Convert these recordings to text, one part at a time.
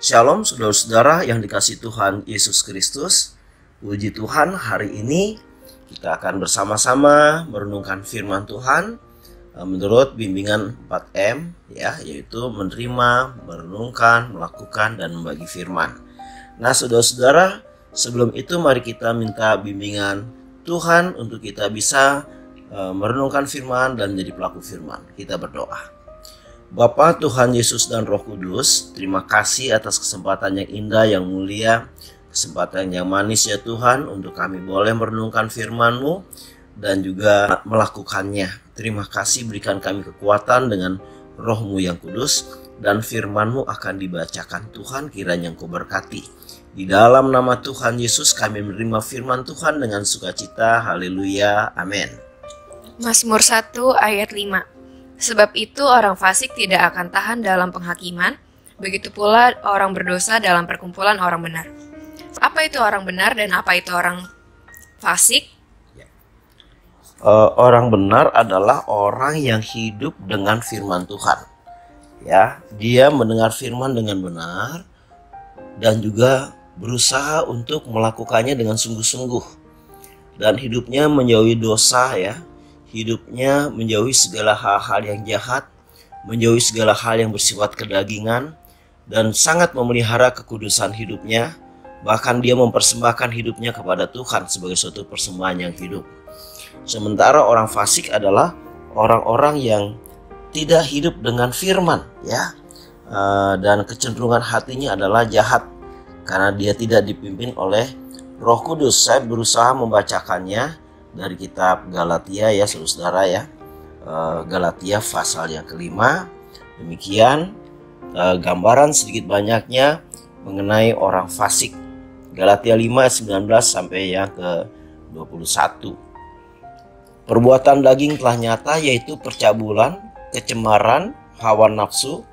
Shalom saudara-saudara yang dikasihi Tuhan Yesus Kristus. Puji Tuhan, hari ini kita akan bersama-sama merenungkan firman Tuhan menurut bimbingan 4M, yaitu menerima, merenungkan, melakukan, dan membagi firman. Nah saudara-saudara, sebelum itu mari kita minta bimbingan Tuhan untuk kita bisa merenungkan firman dan menjadi pelaku firman. Kita berdoa. Bapa, Tuhan Yesus dan Roh Kudus, terima kasih atas kesempatan yang indah, yang mulia, kesempatan yang manis ya Tuhan, untuk kami boleh merenungkan firman-Mu dan juga melakukannya. Terima kasih, berikan kami kekuatan dengan Roh-Mu yang kudus, dan firman-Mu akan dibacakan Tuhan, kiranya Engkau berkati. Di dalam nama Tuhan Yesus kami menerima firman Tuhan dengan sukacita. Haleluya, amin. Mazmur 1 ayat 5. Sebab itu orang fasik tidak akan tahan dalam penghakiman, begitu pula orang berdosa dalam perkumpulan orang benar. Apa itu orang benar dan apa itu orang fasik? Orang benar adalah orang yang hidup dengan firman Tuhan. Dia mendengar firman dengan benar dan juga berusaha untuk melakukannya dengan sungguh-sungguh. Dan hidupnya menjauhi dosa Hidupnya menjauhi segala hal-hal yang jahat, menjauhi segala hal yang bersifat kedagingan, dan sangat memelihara kekudusan hidupnya. Bahkan dia mempersembahkan hidupnya kepada Tuhan sebagai suatu persembahan yang hidup. Sementara orang fasik adalah orang-orang yang tidak hidup dengan firman, dan kecenderungan hatinya adalah jahat karena dia tidak dipimpin oleh Roh Kudus. Saya berusaha membacakannya dari kitab Galatia saudara Galatia pasal yang kelima. Demikian gambaran sedikit banyaknya mengenai orang fasik. Galatia 5 ayat 19 sampai yang ke 21. Perbuatan daging telah nyata, yaitu percabulan, kecemaran, hawa nafsu,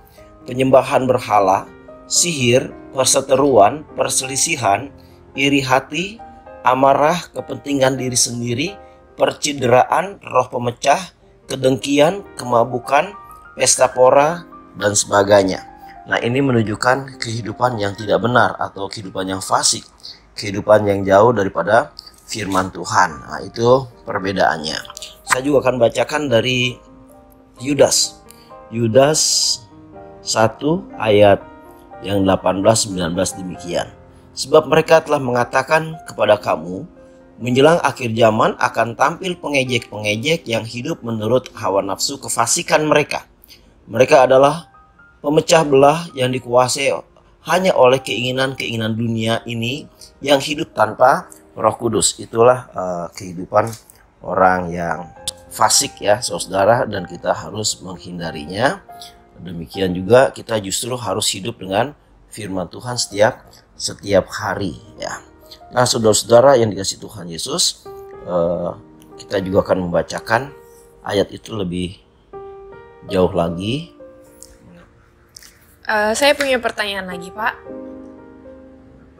penyembahan berhala, sihir, perseteruan, perselisihan, iri hati, amarah, kepentingan diri sendiri, percideraan, roh pemecah, kedengkian, kemabukan, pesta pora, dan sebagainya. Nah, ini menunjukkan kehidupan yang tidak benar atau kehidupan yang fasik, kehidupan yang jauh daripada firman Tuhan. Nah, itu perbedaannya. Saya juga akan bacakan dari Yudas 1 ayat yang 18-19 demikian. Sebab mereka telah mengatakan kepada kamu, menjelang akhir zaman akan tampil pengejek-pengejek yang hidup menurut hawa nafsu kefasikan mereka. Mereka adalah pemecah belah yang dikuasai hanya oleh keinginan-keinginan dunia ini yang hidup tanpa Roh Kudus. Itulah kehidupan orang yang fasik saudara, dan kita harus menghindarinya. Demikian juga kita justru harus hidup dengan firman Tuhan setiap hari Nah saudara-saudara yang dikasihi Tuhan Yesus, kita juga akan membacakan ayat itu lebih jauh lagi. Saya punya pertanyaan lagi, Pak.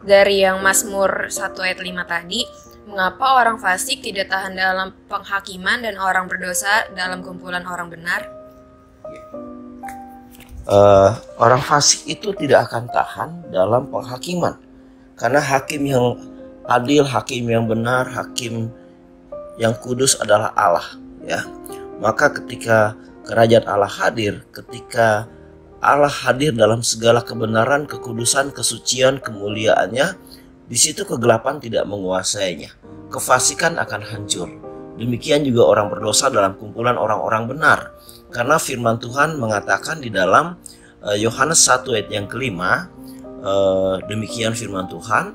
Dari yang Mazmur 1 ayat 5 tadi, mengapa orang fasik tidak tahan dalam penghakiman dan orang berdosa dalam kumpulan orang benar? Orang fasik itu tidak akan tahan dalam penghakiman, karena hakim yang adil, hakim yang benar, hakim yang kudus adalah Allah. Maka ketika kerajaan Allah hadir, ketika Allah hadir dalam segala kebenaran, kekudusan, kesucian, kemuliaannya, di situ kegelapan tidak menguasainya. Kefasikan akan hancur. Demikian juga orang berdosa dalam kumpulan orang-orang benar. Karena firman Tuhan mengatakan di dalam Yohanes 1 ayat yang kelima, demikian firman Tuhan,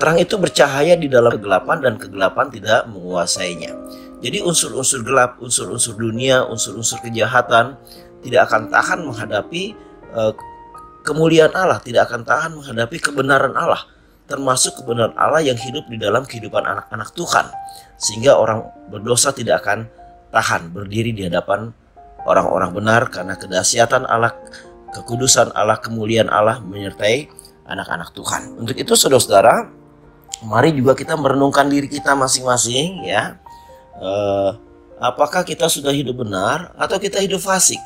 terang itu bercahaya di dalam kegelapan dan kegelapan tidak menguasainya. Jadi unsur-unsur gelap, unsur-unsur dunia, unsur-unsur kejahatan tidak akan tahan menghadapi kemuliaan Allah, tidak akan tahan menghadapi kebenaran Allah, termasuk kebenaran Allah yang hidup di dalam kehidupan anak-anak Tuhan. Sehingga orang berdosa tidak akan tahan berdiri di hadapan orang-orang benar, karena kedahsyatan Allah, kekudusan Allah, kemuliaan Allah menyertai anak-anak Tuhan. Untuk itu saudara-saudara, mari juga kita merenungkan diri kita masing-masing apakah kita sudah hidup benar atau kita hidup fasik.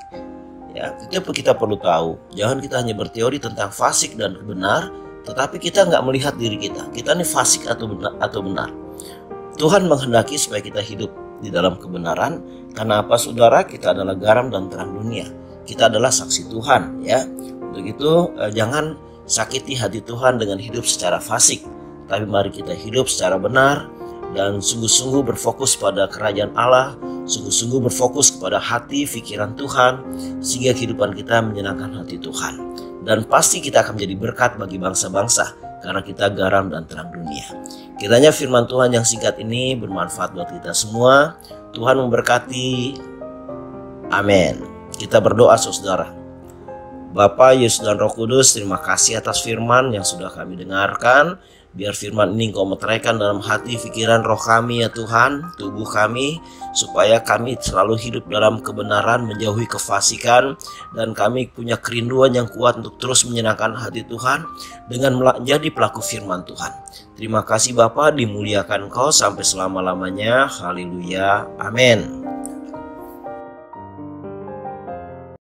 Ya, kita perlu tahu, jangan kita hanya berteori tentang fasik dan benar, tetapi kita nggak melihat diri kita. Kita ini fasik atau benar. Tuhan menghendaki supaya kita hidup di dalam kebenaran. Karena apa, saudara? Kita adalah garam dan terang dunia. Kita adalah saksi Tuhan, ya. Untuk itu jangan sakiti hati Tuhan dengan hidup secara fasik, tapi mari kita hidup secara benar dan sungguh-sungguh berfokus pada kerajaan Allah, sungguh-sungguh berfokus kepada hati pikiran Tuhan, sehingga kehidupan kita menyenangkan hati Tuhan. Dan pasti kita akan menjadi berkat bagi bangsa-bangsa, karena kita garam dan terang dunia. Kiranya firman Tuhan yang singkat ini bermanfaat buat kita semua. Tuhan memberkati. Amin. Kita berdoa, saudara. Bapa, Yesus dan Roh Kudus, terima kasih atas firman yang sudah kami dengarkan. Biar firman ini Engkau meteraikan dalam hati, pikiran, roh kami ya Tuhan, tubuh kami, supaya kami selalu hidup dalam kebenaran, menjauhi kefasikan, dan kami punya kerinduan yang kuat untuk terus menyenangkan hati Tuhan dengan menjadi pelaku firman Tuhan. Terima kasih Bapa, dimuliakan Engkau sampai selama-lamanya. Haleluya. Amin.